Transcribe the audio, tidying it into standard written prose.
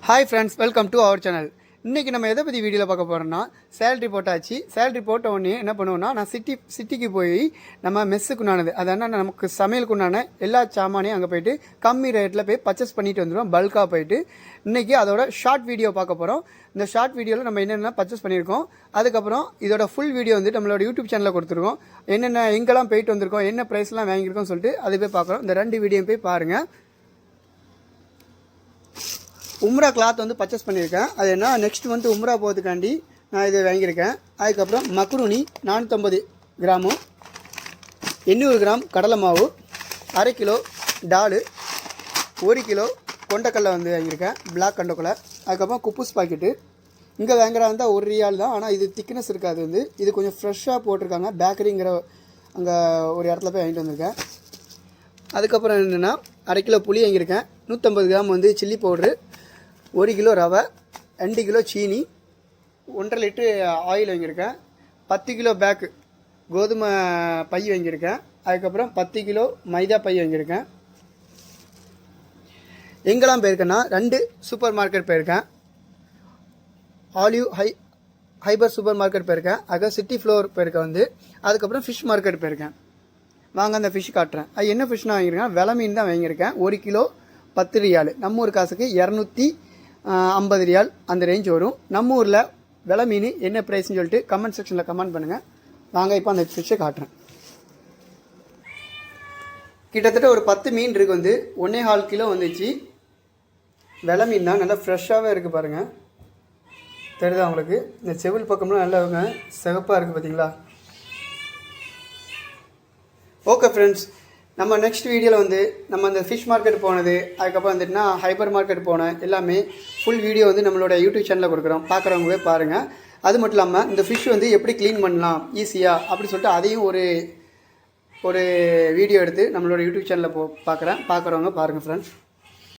Hi friends, welcome to our channel. இன்றைக்கி நம்ம எதை பற்றி வீடியோவில் பார்க்க போகிறோம்னா, சேலரி போட்டாச்சு. சேலரி போட்ட உடனே என்ன பண்ணுவோம்னா, நான் சிட்டிக்கு போய் நம்ம மெஸ்ஸுக்குண்டானது அதனால் நமக்கு சமையலுக்குண்டான எல்லா சாமானையும் அங்கே போய்ட்டு கம்மி ரேட்டில் போய் பர்ச்சேஸ் பண்ணிட்டு வந்துடுவோம். பல்காக போயிட்டு இன்றைக்கி அதோட ஷார்ட் வீடியோ பார்க்க போகிறோம். இந்த ஷார்ட் வீடியோவில் நம்ம என்னென்ன பர்ச்சேஸ் பண்ணியிருக்கோம், அதுக்கப்புறம் இதோட ஃபுல் வீடியோ வந்து நம்மளோட யூடியூப் சேனலில் கொடுத்துருக்கோம். என்னென்ன எங்கெல்லாம் போயிட்டு வந்திருக்கோம், என்ன ப்ரைஸ்லாம் வாங்கியிருக்கோம் சொல்லிட்டு அதை போய் பார்க்குறோம். இந்த 2 வீடியோ போய் பாருங்கள். உம்ரா கிளாத் வந்து பர்ச்சேஸ் பண்ணியிருக்கேன். அது என்ன, நெக்ஸ்ட் மந்த் உம்ரா போகிறதுக்காண்டி நான் இதை வாங்கியிருக்கேன். அதுக்கப்புறம் மக்ரூனி 450 கிராமும், 800 கிராம் கடலை மாவு, 1/2 கிலோ டாலு, 1 கிலோ கொண்டக்கடலை வந்து வாங்கியிருக்கேன், பிளாக் கொண்டக்கடலை. அதுக்கப்புறம் குப்பூஸ் பாக்கெட்டு. இங்கே வாங்குறா இருந்தால் 1 ரியால் தான், ஆனால் இது திக்னஸ் இருக்காது. வந்து இது கொஞ்சம் ஃப்ரெஷ்ஷாக போட்டிருக்காங்க. பேக்கரிங்கிற அங்கே ஒரு இடத்துல போய் வாங்கிட்டு வந்திருக்கேன். அதுக்கப்புறம் என்னென்னா 1/2 கிலோ புளி வாங்கியிருக்கேன், 150 கிராம் வந்து சில்லி பவுட்ரு, 1 கிலோ ரவை, 2 கிலோ சீனி, 1.5 லிட்டரு ஆயில் வாங்கியிருக்கேன், 10 கிலோ பேக்கு கோதுமை பை வாங்கியிருக்கேன். அதுக்கப்புறம் 10 கிலோ மைதா பை வாங்கியிருக்கேன். எங்கெல்லாம் போயிருக்கேன்னா 2 சூப்பர் மார்க்கெட் போயிருக்கேன். ஆலிவ் ஹைபர் சூப்பர் மார்க்கெட் போயிருக்கேன். அதுக்கப்புறம் சிட்டி ஃப்ளோர் போயிருக்கேன் வந்து. அதுக்கப்புறம் ஃபிஷ் மார்க்கெட் போயிருக்கேன். வாங்க அந்த ஃபிஷ் காட்டுறேன். அது என்ன ஃபிஷ்னா வாங்கியிருக்கேன், வெலை மீன் தான் வாங்கியிருக்கேன். 1 கிலோ 10 ரியால், நம்ம ஊர் காசுக்கு 250 ரியால் அந்த ரேஞ்ச் வரும். நம்ம ஊரில் வெலை மீன் என்ன ப்ரைஸ்ன்னு சொல்லிட்டு கமெண்ட் செக்ஷனில் கமெண்ட் பண்ணுங்கள். வாங்க இப்போ அந்த ஃபிஷ்ஷை காட்டுறேன். கிட்டத்தட்ட ஒரு 10 மீன் இருக்குது. வந்து 1.25 கிலோ வந்துச்சு. வெலை மீன் தான், நல்லா ஃப்ரெஷ்ஷாகவே இருக்குது பாருங்கள். தெரியுதா உங்களுக்கு? இந்த செவில் பக்கம்லாம் நல்லா சிகப்பாக இருக்குது பார்த்தீங்களா? ஓகே ஃப்ரெண்ட்ஸ், நம்ம நெக்ஸ்ட் வீடியோவில் வந்து நம்ம அந்த ஃபிஷ் மார்க்கெட் போனது, அதுக்கப்புறம் வந்துட்டுனா ஹைப்பர் மார்க்கெட் போனேன், எல்லாமே ஃபுல் வீடியோ வந்து நம்மளோட யூடியூப் சேனலில் கொடுக்குறோம். பார்க்குறவங்களே பாருங்கள். அது மட்டும் இல்லாமல் இந்த ஃபிஷ் வந்து எப்படி க்ளீன் பண்ணலாம் ஈஸியாக அப்படி சொல்லிட்டு அதையும் ஒரு வீடியோ எடுத்து நம்மளோட யூடியூப் சேனலில் பார்க்குறவங்க பாருங்கள் ஃப்ரெண்ட்ஸ்.